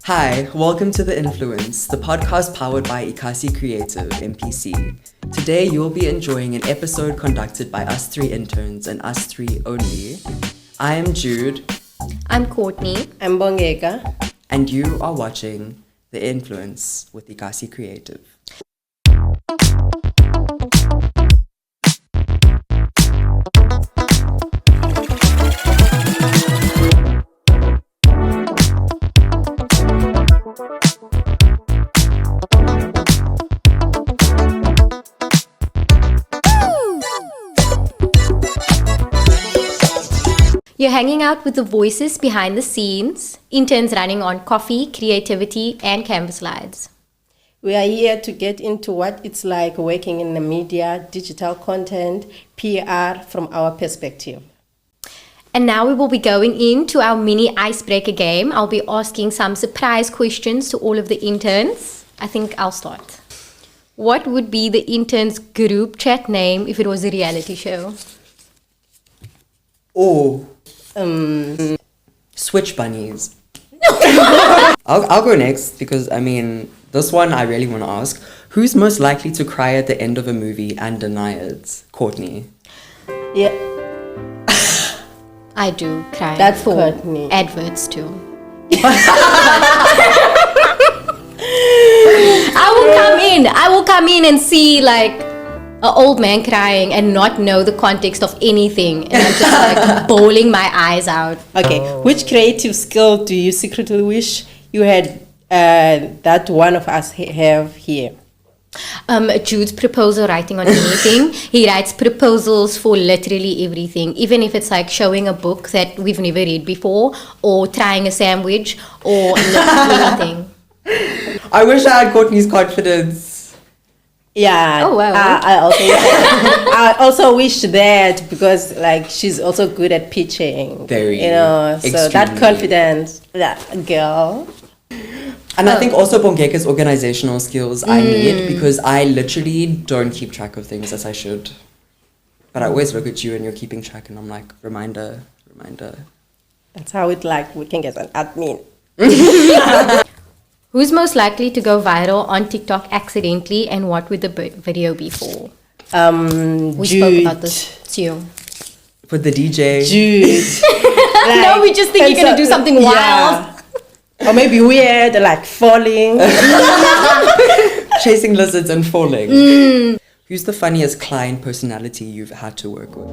Hi, welcome to The Influence, the podcast powered by iKasi Creative NPC. Today you'll be enjoying an episode conducted by us three interns and us three only. I am Jude. I'm Courtney. I'm Bongeka. And you are watching The Influence with iKasi Creative. You're hanging out with the voices behind the scenes, interns running on coffee, creativity, and canvas slides. We are here to get into what it's like working in the media, digital content, PR from our perspective. And now we will be going into our mini icebreaker game. I'll be asking some surprise questions to all of the interns. I think I'll start. What would be the interns' group chat name if it was a reality show? Oh. Switch bunnies. I'll go next because, this one I really want to ask. Who's most likely to cry at the end of a movie and deny it? Courtney. Yeah. I do cry. That's for Courtney. Adverts too. I will come in and see like an old man crying and not know the context of anything, and I'm just like bawling my eyes out. Okay, which creative skill do you secretly wish you had that one of us have here? Jude's proposal writing on anything. He writes proposals for literally everything, even if it's like showing a book that we've never read before, or trying a sandwich, or anything. I wish I had Courtney's confidence. Yeah. Oh wow. I also wish that, because like she's also good at pitching. Very. So extremely. that confidence, that girl. And I think also Bongeka's organizational skills I need, because I literally don't keep track of things as I should. But I always look at you and you're keeping track, and I'm like, reminder. That's how we can get an admin. Who's most likely to go viral on TikTok accidentally, and what would the video be for? We Jude. spoke about this too. For the DJ. Jude. No, we just think you're going to do something wild. Or maybe weird, like falling. Chasing lizards and falling. Who's the funniest client personality you've had to work with?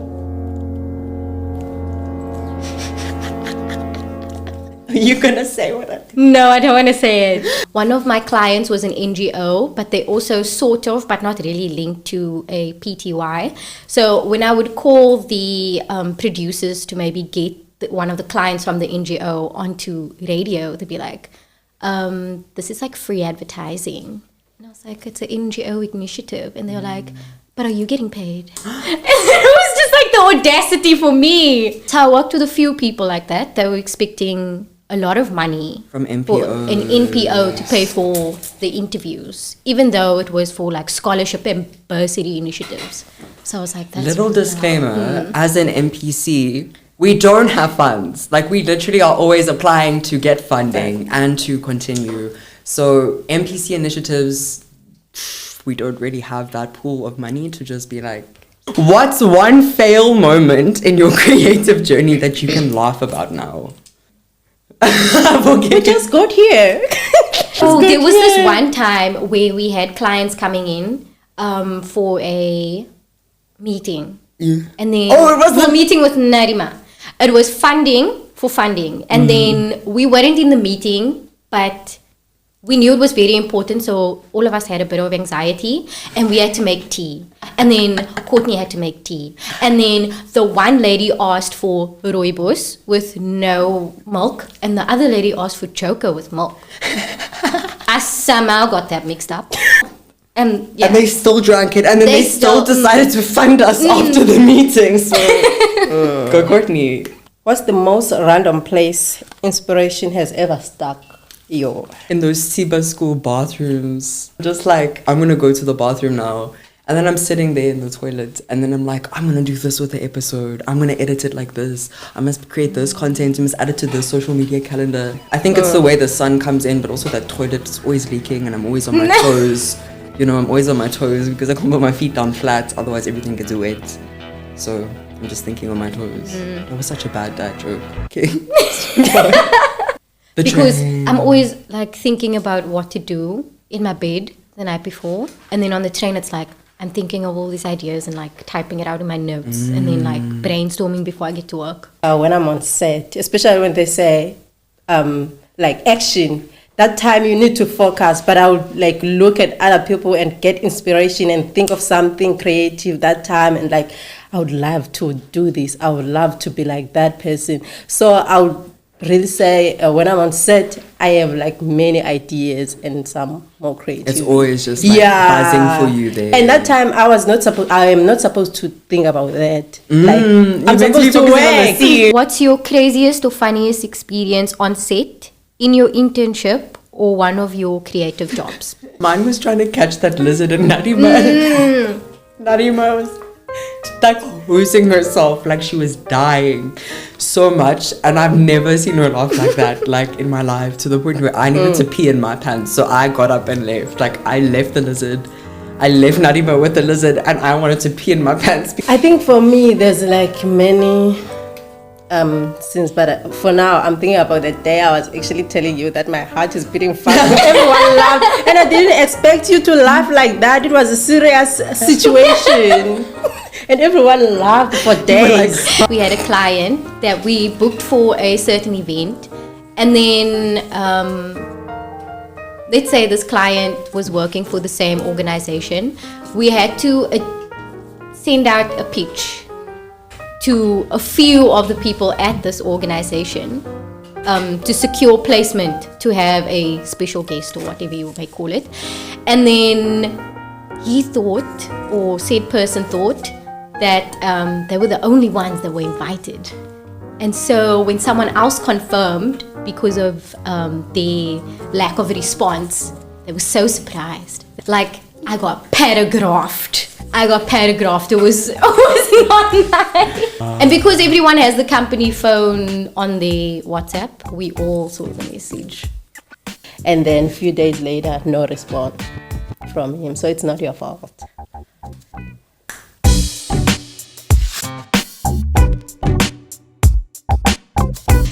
Are you gonna say what I think? No, I don't want to say it. One of my clients was an NGO, but they also sort of, but not really linked to a PTY. So when I would call the producers to maybe get one of the clients from the NGO onto radio, they'd be like, this is like free advertising. And I was like, it's an NGO initiative. And they were like, but are you getting paid? And it was just like the audacity for me. So I worked with a few people like that. They were expecting a lot of money from NPO. For an NPO to pay for the interviews, even though it was for like scholarship and bursary initiatives. So I was like, that's little really disclaimer, as an NPC, we don't have funds. Like, we literally are always applying to get funding and to continue. So NPC initiatives, we don't really have that pool of money to just be like, what's one fail moment in your creative journey that you can laugh about now? We just got here. There was this one time where we had clients coming in for a meeting. Yeah. And then it was a meeting with Narima. It was funding. And then we weren't in the meeting, but we knew it was very important, so all of us had a bit of anxiety, and we had to make tea. And then Courtney had to make tea. And then the one lady asked for rooibos with no milk, and the other lady asked for choco with milk. I somehow got that mixed up. And they still drank it, and then they still decided to fund us after the meeting. So, go Courtney. What's the most random place inspiration has ever stuck? In those Tiba school bathrooms. Just like, I'm gonna go to the bathroom now, And then I'm sitting there in the toilet, and then I'm like, I'm gonna do this with the episode. I'm gonna edit it like this. I must create this content. I must add it to the social media calendar. I think it's the way the sun comes in, but also that toilet's always leaking, and I'm always on my toes. You know, I'm always on my toes because I can't put my feet down flat. Otherwise, everything gets wet. So I'm just thinking on my toes. That was such a bad dad joke. Okay. Because I'm always like thinking about what to do in my bed the night before, and then on the train it's like I'm thinking of all these ideas and like typing it out in my notes and then like brainstorming before I get to work. When I'm on set, especially when they say like action, that time you need to focus, but I would like look at other people and get inspiration and think of something creative that time, and like I would love to do this, I would love to be like that person. So I would really say when I'm on set, I have like many ideas and some more creative. It's always just like buzzing for you there. And that time I am not supposed to think about that. Like I'm supposed to work. What's your craziest or funniest experience on set, in your internship, or one of your creative jobs? Mine was trying to catch that lizard in Narima. Narima was like losing herself, like she was dying so much, and I've never seen her laugh like that, like in my life, to the point where I needed to pee in my pants, so I got up and left. Like I left the lizard, I left Narima with the lizard, and I wanted to pee in my pants. I think for me there's like many scenes, but for now I'm thinking about the day I was actually telling you that my heart is beating fast. Everyone laughed, and I didn't expect you to laugh like that. It was a serious situation. And everyone laughed for days. We had a client that we booked for a certain event, and then let's say this client was working for the same organization. We had to send out a pitch to a few of the people at this organization to secure placement, to have a special guest or whatever you may call it. And then he thought, or said person thought, that they were the only ones that were invited. And so when someone else confirmed, because of their lack of response, they were so surprised. Like, I got paragraphed. It was not nice. And because everyone has the company phone on their WhatsApp, we all saw the message. And then a few days later, no response from him. So it's not your fault.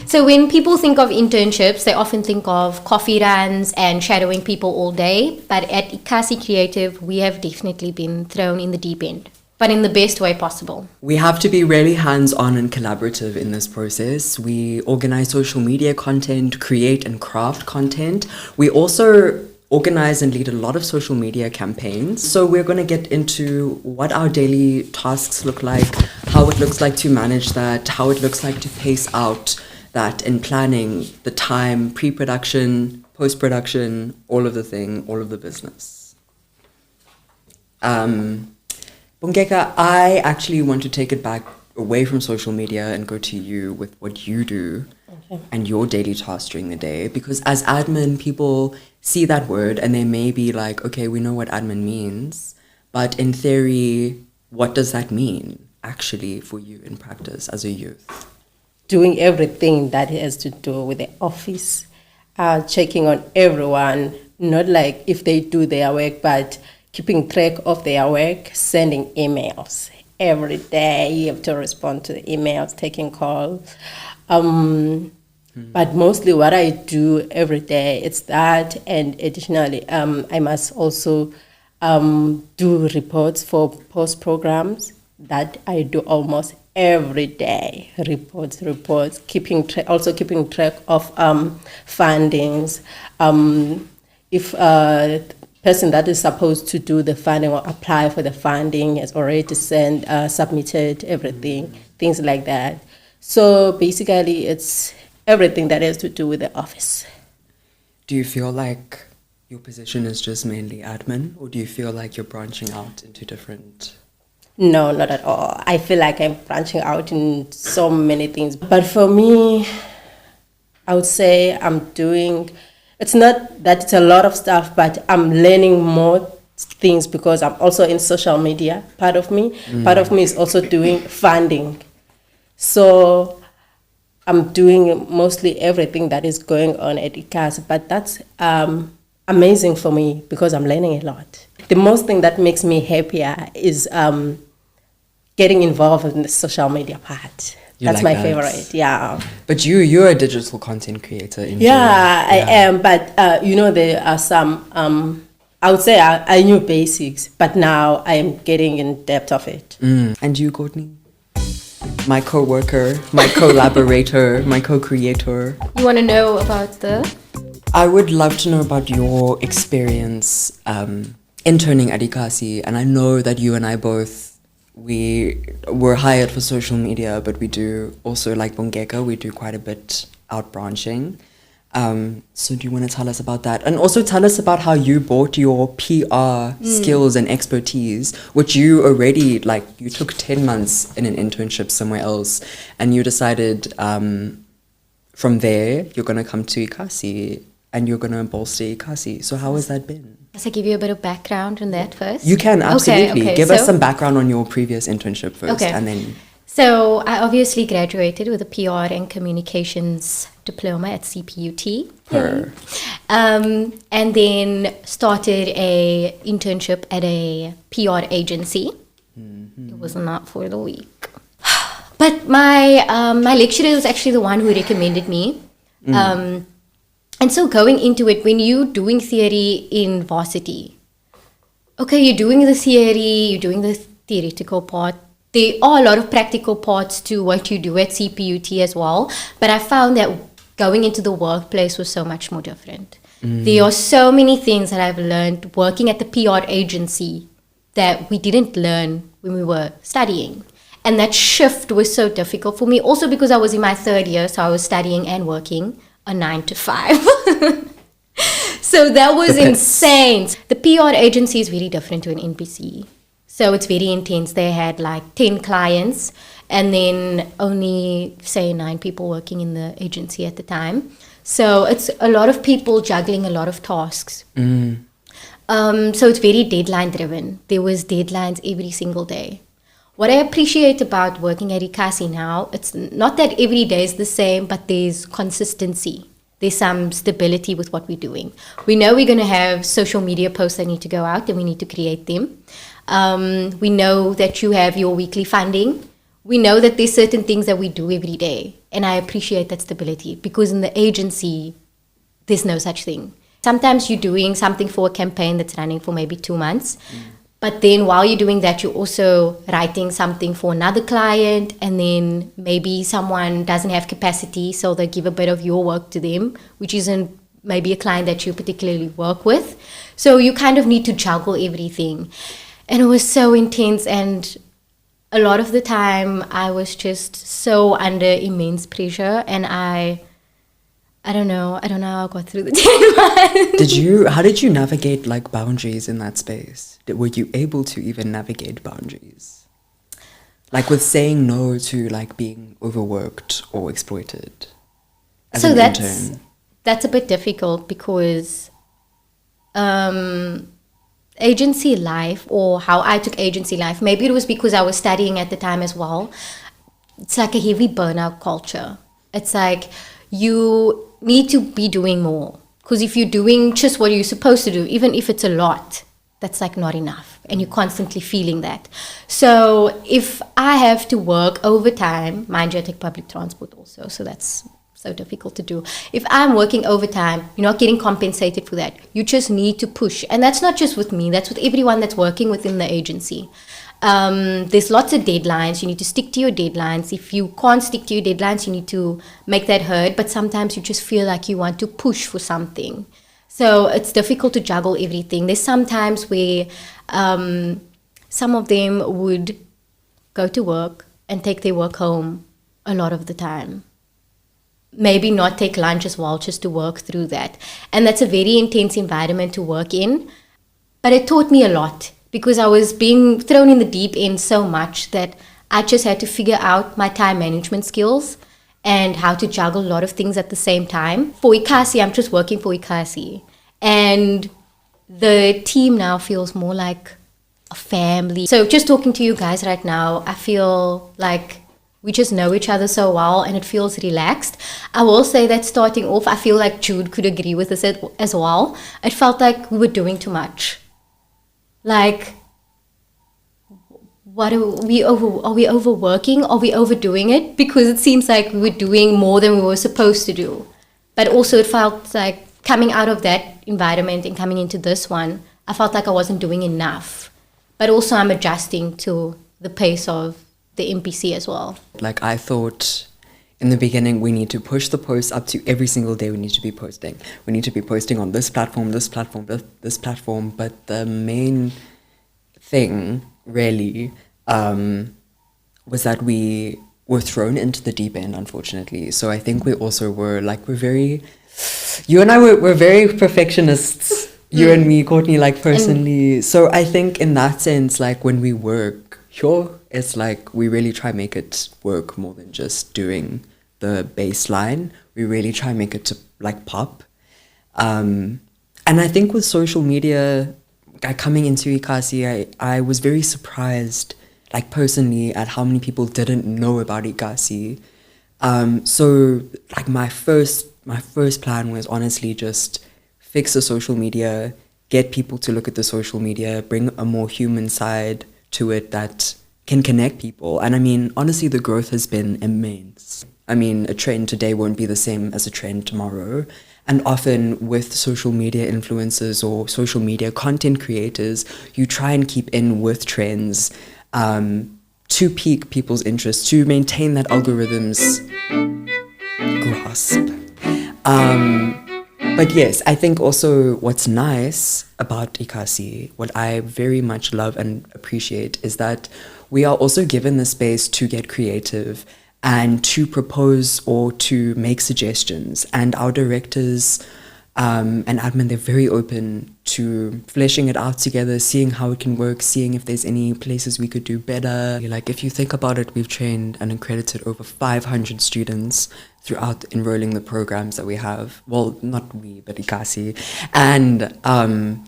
So when people think of internships, they often think of coffee runs and shadowing people all day. But at iKasi Creative, we have definitely been thrown in the deep end, but in the best way possible. We have to be really hands-on and collaborative in this process. We organize social media content, create and craft content. We also organize and lead a lot of social media campaigns. So we're going to get into what our daily tasks look like, how it looks like to manage that, how it looks like to pace out that in planning, the time, pre-production, post-production, all of the business. Bongeka, I actually want to take it back away from social media and go to you with what you do and your daily tasks during the day. Because as admin, people see that word and they may be like, okay, we know what admin means, but in theory, what does that mean actually for you in practice as a youth? Doing everything that has to do with the office, checking on everyone, not like if they do their work, but keeping track of their work, sending emails. Every day you have to respond to the emails, taking calls. But mostly what I do every day, it's that, and additionally, I must also do reports for post programs that I do almost every day. Reports, keeping track of fundings. If person that is supposed to do the funding or apply for the funding has already submitted everything, things like that. So basically, it's everything that has to do with the office. Do you feel like your position is just mainly admin, or do you feel like you're branching out into different? No, not at all. I feel like I'm branching out in so many things. But for me, I would say it's not that it's a lot of stuff, but I'm learning more things because I'm also in social media, part of me. Part of me is also doing funding. So I'm doing mostly everything that is going on at iKasi, but that's amazing for me because I'm learning a lot. The most thing that makes me happier is getting involved in the social media part. That's my favorite, yeah. But you're a digital content creator in Yeah, general. I am, but there are some, I would say I knew basics, but now I am getting in depth of it. And you, Courtney? My co-worker, my collaborator, my co-creator. You want to know about I would love to know about your experience interning at iKasi, and I know that you and I both, we were hired for social media, but we do also, like Bongeka, we do quite a bit out branching. So do you want to tell us about that? And also tell us about how you brought your PR skills and expertise, which you already, like, you took 10 months in an internship somewhere else, and you decided from there, you're going to come to iKasi and you're going to bolster iKasi. So how has that been? Must I give you a bit of background on that first? You can, absolutely. Okay, Give us some background on your previous internship first, and then... So I obviously graduated with a PR and communications diploma at CPUT. And then started a internship at a PR agency. It was not for the week. But my lecturer was actually the one who recommended me. And so going into it, when you're doing theory in varsity, okay, you're doing the theory, you're doing the theoretical part. There are a lot of practical parts to what you do at CPUT as well. But I found that going into the workplace was so much more different. There are so many things that I've learned working at the PR agency that we didn't learn when we were studying. And that shift was so difficult for me. Also because I was in my third year, so I was studying and working a 9 to 5. So that was insane. The PR agency is very different to an NPC. So it's very intense. They had like 10 clients and then only, say, 9 people working in the agency at the time. So it's a lot of people juggling a lot of tasks. So it's very deadline driven. There was deadlines every single day. What I appreciate about working at iKasi now, it's not that every day is the same, but there's consistency. There's some stability with what we're doing. We know we're going to have social media posts that need to go out and we need to create them. We know that you have your weekly funding. We know that there's certain things that we do every day. And I appreciate that stability because in the agency, there's no such thing. Sometimes you're doing something for a campaign that's running for maybe 2 months. But then while you're doing that, you're also writing something for another client, and then maybe someone doesn't have capacity, so they give a bit of your work to them, which isn't maybe a client that you particularly work with. So you kind of need to juggle everything. And it was so intense, and a lot of the time I was just so under immense pressure, and I don't know how I got through the 10 months. How did you navigate like boundaries in that space? Were you able to even navigate boundaries? Like with saying no to like being overworked or exploited as an intern? That's a bit difficult because agency life, or how I took agency life, maybe it was because I was studying at the time as well. It's like a heavy burnout culture. It's like you need to be doing more, because if you're doing just what you're supposed to do, even if it's a lot, that's like not enough, and you're constantly feeling that. So if I have to work overtime, mind you, I take public transport also, so that's so difficult to do. If I'm working overtime, you're not getting compensated for that. You just need to push, and that's not just with me, that's with everyone that's working within the agency. There's lots of deadlines. You need to stick to your deadlines. If you can't stick to your deadlines, you need to make that heard. But sometimes you just feel like you want to push for something. So it's difficult to juggle everything. There's some times where some of them would go to work and take their work home a lot of the time. Maybe not take lunch as well, just to work through that. And that's a very intense environment to work in. But it taught me a lot, because I was being thrown in the deep end so much that I just had to figure out my time management skills and how to juggle a lot of things at the same time. For iKasi, I'm just working for iKasi. And the team now feels more like a family. So just talking to you guys right now, I feel like we just know each other so well and it feels relaxed. I will say that starting off, I feel like Jude could agree with this as well. It felt like we were doing too much. Like, what are we overworking? Are we overdoing it? Because it seems like we were doing more than we were supposed to do. But also it felt like coming out of that environment and coming into this one, I felt like I wasn't doing enough. But also I'm adjusting to the pace of the NPC as well. Like I thought in the beginning, we need to push the posts up to every single day we need to be posting. We need to be posting on this platform, this platform, this platform. But the main thing really was that we were thrown into the deep end, unfortunately. So I think we also were like, you and I were very perfectionists. You and me, Courtney, like personally. So I think in that sense, like when we work, sure, it's like we really try make it work more than just doing the baseline. We really try make it to like pop. And I think with social media, coming into iKasi, I was very surprised, like personally, at how many people didn't know about iKasi. So like my first plan was honestly just fix the social media, get people to look at the social media, bring a more human side to it that can connect people. And I mean, honestly, the growth has been immense. I mean, a trend today won't be the same as a trend tomorrow. And often with social media influencers or social media content creators, you try and keep in with trends to pique people's interest, to maintain that algorithm's grasp. But yes, I think also what's nice about iKasi, what I very much love and appreciate, is that we are also given the space to get creative and to propose or to make suggestions. And our directors and admin, they're very open to fleshing it out together, seeing how it can work, seeing if there's any places we could do better. Like if you think about it, we've trained and accredited over 500 students throughout enrolling the programs that we have. Well, not we, but iKasi. And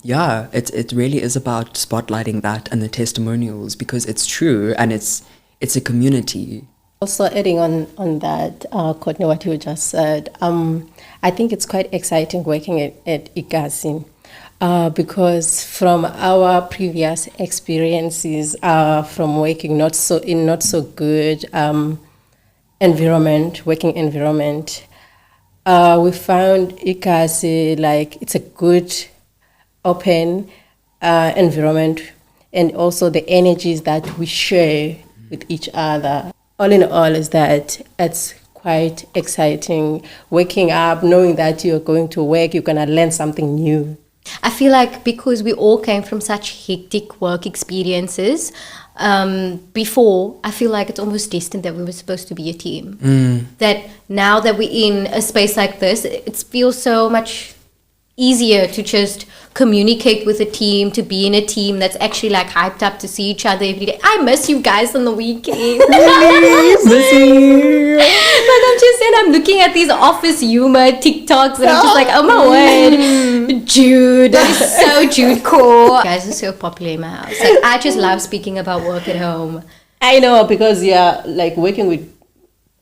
yeah, it really is about spotlighting that and the testimonials, because it's true and it's a community. Also adding on that, Courtney, what you just said, I think it's quite exciting working at iKasi because from our previous experiences, from working in not so good working environment, we found iKasi like it's a good open environment, and also the energies that we share with each other. All in all is that it's quite exciting waking up, knowing that you're going to work, you're going to learn something new. I feel like because we all came from such hectic work experiences before, I feel like it's almost destined that we were supposed to be a team. That now that we're in a space like this, it feels so much easier to just communicate with a team, to be in a team that's actually like hyped up to see each other every day. I miss you guys on the weekend. But I'm just saying, I'm looking at these office humor TikToks and I'm just like, oh my word, Jude, that is so Jude core. You guys are so popular in my house. Like, I just love speaking about work at home. I know, because you're like working with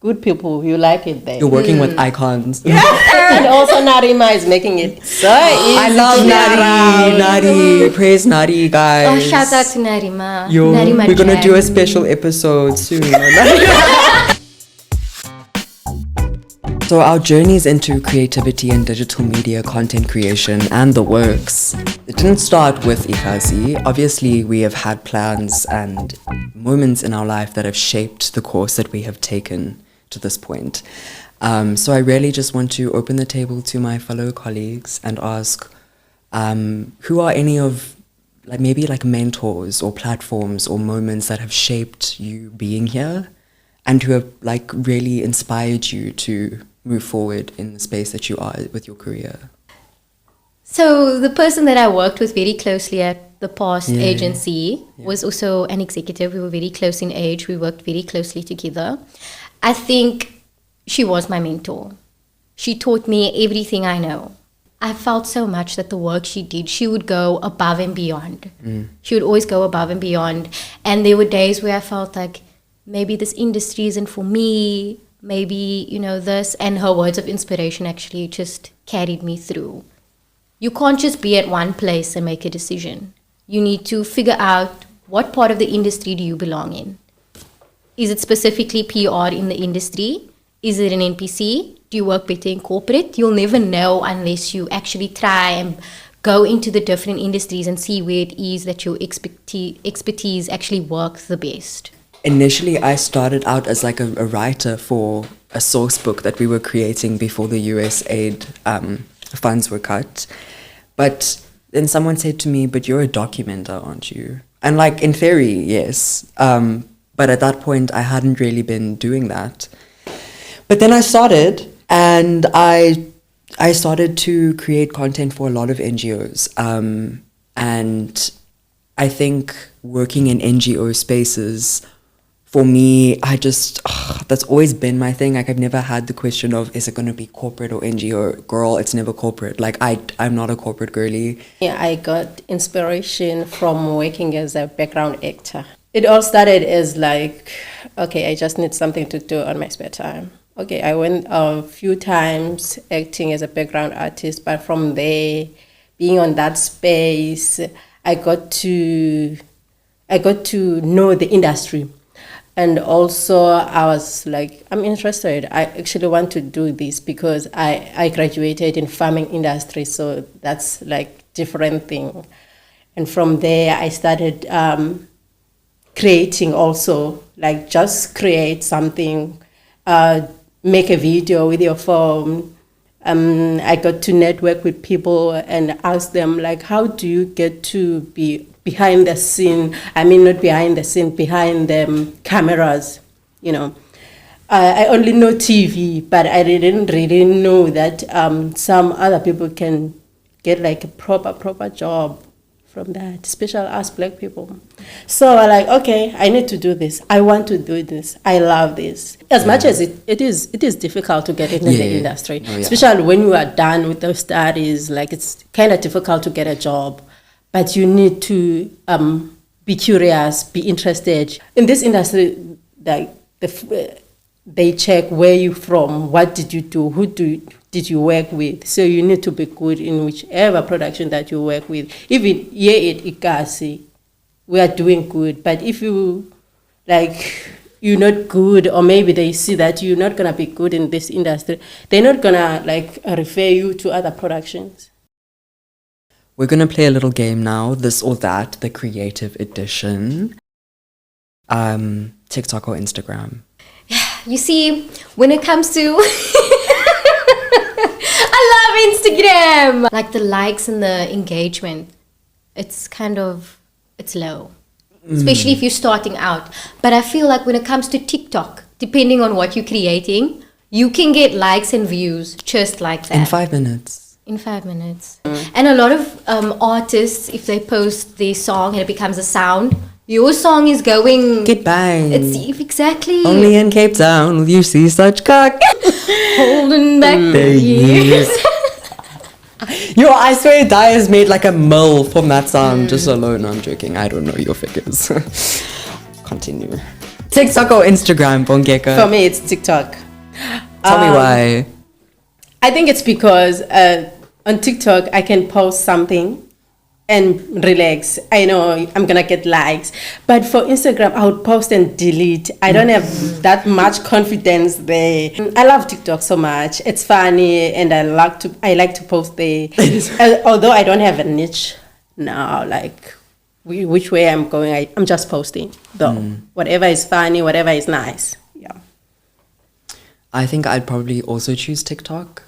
good people, you like it there. You're working with icons. And also Narima is making it so easy. I love Nari. Praise Nari, guys. Oh, shout out to Narima. Yo, Narima we're gonna Jam. do a special episode soon. So our journeys into creativity and digital media content creation and the works, it didn't start with iKasi. Obviously, we have had plans and moments in our life that have shaped the course that we have taken to this point. So I really just want to open the table to my fellow colleagues and ask, who are any of maybe mentors or platforms or moments that have shaped you being here and who have really inspired you to move forward in the space that you are with your career? So the person that I worked with very closely at the past agency was also an executive. We were very close in age. We worked very closely together. I think she was my mentor. She taught me everything I know. I felt so much that the work she did, she would go above and beyond. She would always go above and beyond. And there were days where I felt like maybe this industry isn't for me, maybe, this. And her words of inspiration actually just carried me through. You can't just be at one place and make a decision. You need to figure out what part of the industry do you belong in. Is it specifically PR in the industry? Is it an NPC? Do you work better in corporate? You'll never know unless you actually try and go into the different industries and see where it is that your expertise actually works the best. Initially, I started out as like a writer for a source book that we were creating before the US aid funds were cut. But then someone said to me, but you're a documenter, aren't you? And like in theory, yes. But at that point, I hadn't really been doing that. But then I started, and I started to create content for a lot of NGOs. And I think working in NGO spaces, for me, that's always been my thing. Like, I've never had the question of, is it going to be corporate or NGO? Girl, it's never corporate. Like, I'm not a corporate girly. Yeah, I got inspiration from working as a background actor. It all started as like, okay, I just need something to do on my spare time. Okay, I went a few times acting as a background artist, but from there, being on that space, I got to know the industry. And also I was like, I'm interested. I actually want to do this because I graduated in farming industry, so that's like different thing. And from there, I started creating also, like just create something, make a video with your phone. I got to network with people and ask them, like, how do you get to be behind the scene? I mean, not behind the scene, behind the cameras, I only know TV, but I didn't really know that some other people can get like a proper job from that, especially us Black people. So I like, okay, I need to do this. I want to do this. I love this. As much as it is difficult to get into the industry, especially when you are done with those studies, like it's kind of difficult to get a job, but you need to be curious, be interested. In this industry, like they check where you're from, what did you do, who did you work with? So you need to be good in whichever production that you work with. Even here at iKasi, we are doing good. But if you're not good, or maybe they see that you're not gonna be good in this industry, they're not gonna refer you to other productions. We're gonna play a little game now, this or that, the creative edition. TikTok or Instagram? You see, when it comes to I love Instagram. Like the likes and the engagement, it's low. Especially if you're starting out. But I feel like when it comes to TikTok, depending on what you're creating, you can get likes and views just like that. In 5 minutes. And a lot of artists, if they post their song and it becomes a sound, your song is going... Get bang. It's exactly... Only in Cape Town will you see such cock. Holding back the years. Yo, I swear Dai has made like a mill from that sound just alone. I'm joking. I don't know your figures. Continue. TikTok or Instagram, Bongeka? For me, it's TikTok. Tell me why. I think it's because on TikTok, I can post something and relax. I know I'm gonna get likes, but for Instagram I would post and delete. I don't have that much confidence there. I love TikTok so much. It's funny and I like to post there. Although I don't have a niche now, like which way I'm going, I'm just posting though. Whatever is funny, whatever is nice. Yeah, I think I'd probably also choose TikTok.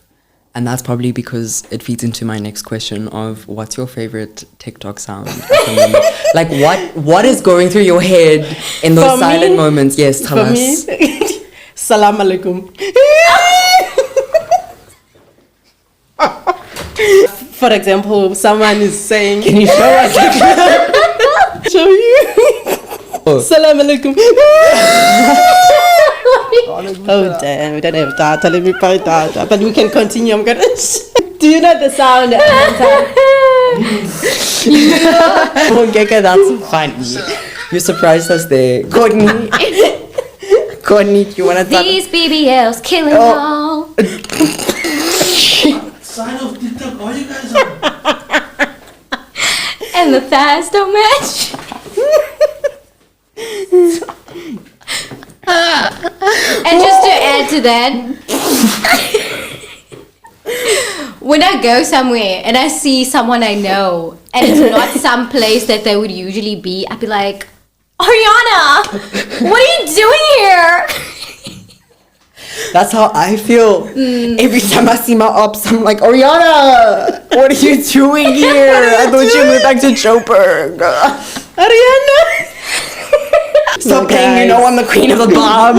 And that's probably because it feeds into my next question of what's your favorite TikTok sound at the moment? Like what is going through your head in those silent moments? Yes, tell us. Me, Salam alaikum. For example, someone is saying, can you show us? Show you. Salam alaikum. Oh damn, we don't have data. Let me buy data, but we can continue. I'm gonna. Do you know the sound? Bongeka, that's funny. You surprised us there. Courtney. Courtney, do you want to start? These BBLs killing all. Sign of TikTok, all you guys are. And the thighs don't match. And just to add to that, when I go somewhere and I see someone I know and it's not some place that they would usually be, I'd be like, Ariana, what are you doing here? That's how I feel. Every time I see my ops, I'm like, Oriana, what are you doing here? I thought you moved back to Joburg. Ariana. Stop playing, I'm the queen of the bob.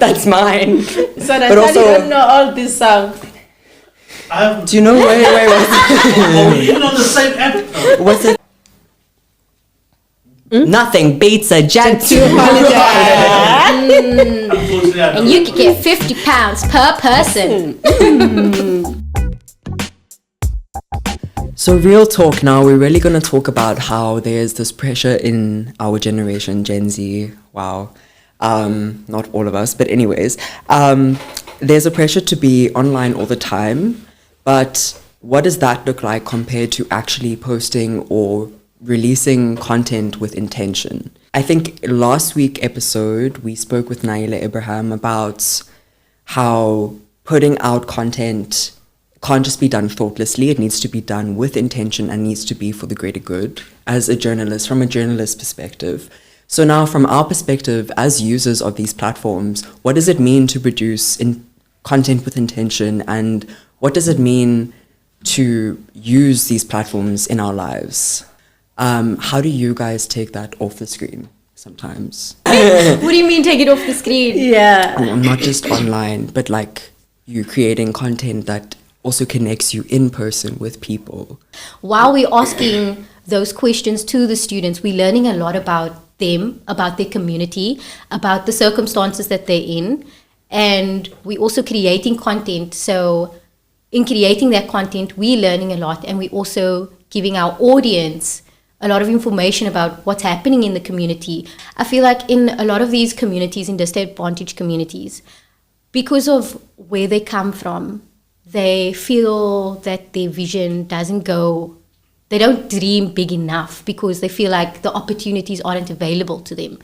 That's mine. So that's why you don't know all these songs. Do you know, wait, Oh, you know the same app. what's it? Nothing beats a gent. Unfortunately, I And you could get 50 pounds per person. So real talk now, we're really going to talk about how there's this pressure in our generation, Gen Z. Wow. Not all of us, but anyways. There's a pressure to be online all the time, but what does that look like compared to actually posting or releasing content with intention? I think last week episode, we spoke with Naila Ibrahim about how putting out content can't just be done thoughtlessly. It needs to be done with intention and needs to be for the greater good as a journalist, from a journalist perspective. So now from our perspective as users of these platforms, what does it mean to produce content with intention, and what does it mean to use these platforms in our lives? How do you guys take that off the screen sometimes? What do you mean take it off the screen? Yeah. Not just online, but like you creating content that also connects you in person with people. While we're asking those questions to the students, we're learning a lot about them, about their community, about the circumstances that they're in, and we're also creating content. So in creating that content, we're learning a lot, and we're also giving our audience a lot of information about what's happening in the community. I feel like in a lot of these communities, in disadvantaged communities, because of where they come from, they feel that their vision doesn't go, they don't dream big enough because they feel like the opportunities aren't available to them.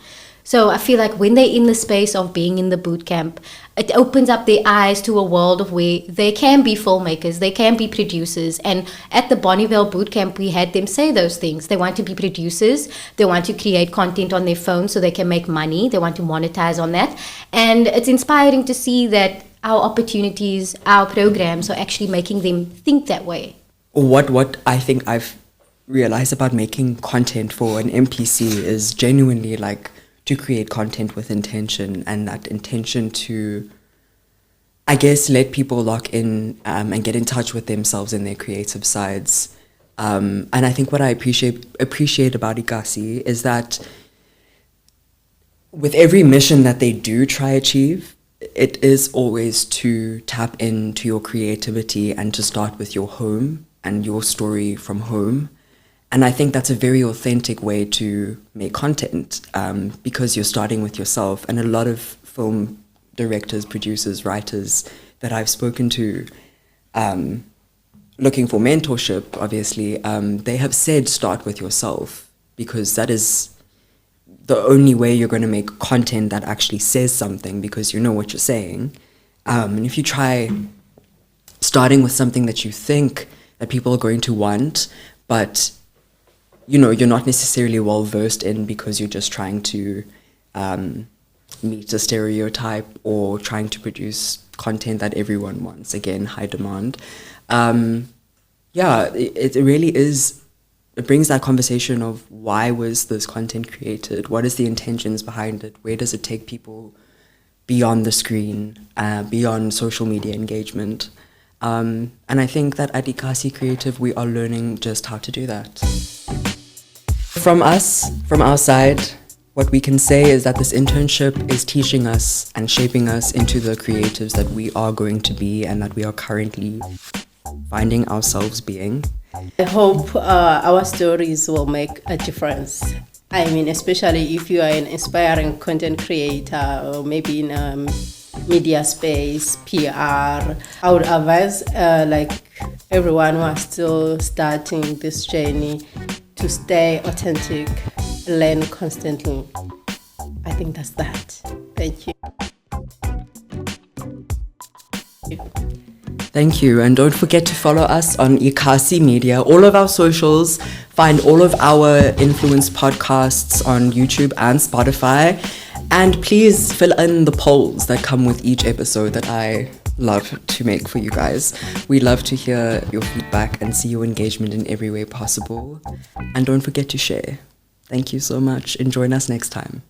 So I feel like when they're in the space of being in the boot camp, it opens up their eyes to a world of where they can be filmmakers, they can be producers. And at the Bonneville boot camp, we had them say those things. They want to be producers. They want to create content on their phone so they can make money. They want to monetize on that. And it's inspiring to see that our opportunities, our programs are actually making them think that way. What I think I've realized about making content for an NPC is genuinely like to create content with intention, and that intention to, I guess, let people lock in and get in touch with themselves and their creative sides. And I think what I appreciate about iKasi is that with every mission that they do try achieve, it is always to tap into your creativity and to start with your home and your story from home. And I think that's a very authentic way to make content because you're starting with yourself. And a lot of film directors, producers, writers that I've spoken to looking for mentorship, obviously, they have said start with yourself, because that is the only way you're going to make content that actually says something, because you know what you're saying. And if you try starting with something that you think that people are going to want, but you're not necessarily well versed in because you're just trying to meet a stereotype or trying to produce content that everyone wants. Again, high demand. It really is. It brings that conversation of why was this content created? What is the intentions behind it? Where does it take people beyond the screen, beyond social media engagement? And I think that at iKasi Creative, we are learning just how to do that. From us, from our side, what we can say is that this internship is teaching us and shaping us into the creatives that we are going to be and that we are currently finding ourselves being. I hope our stories will make a difference. I mean, especially if you are an inspiring content creator or maybe in media space, PR. I would advise like everyone who are still starting this journey to stay authentic, learn constantly. I think that's that. Thank you. Thank you. And don't forget to follow us on iKasi Media, all of our socials. Find all of our influence podcasts on YouTube and Spotify. And please fill in the polls that come with each episode that I love to make for you guys. We love to hear your feedback and see your engagement in every way possible. And don't forget to share. Thank you so much and join us next time.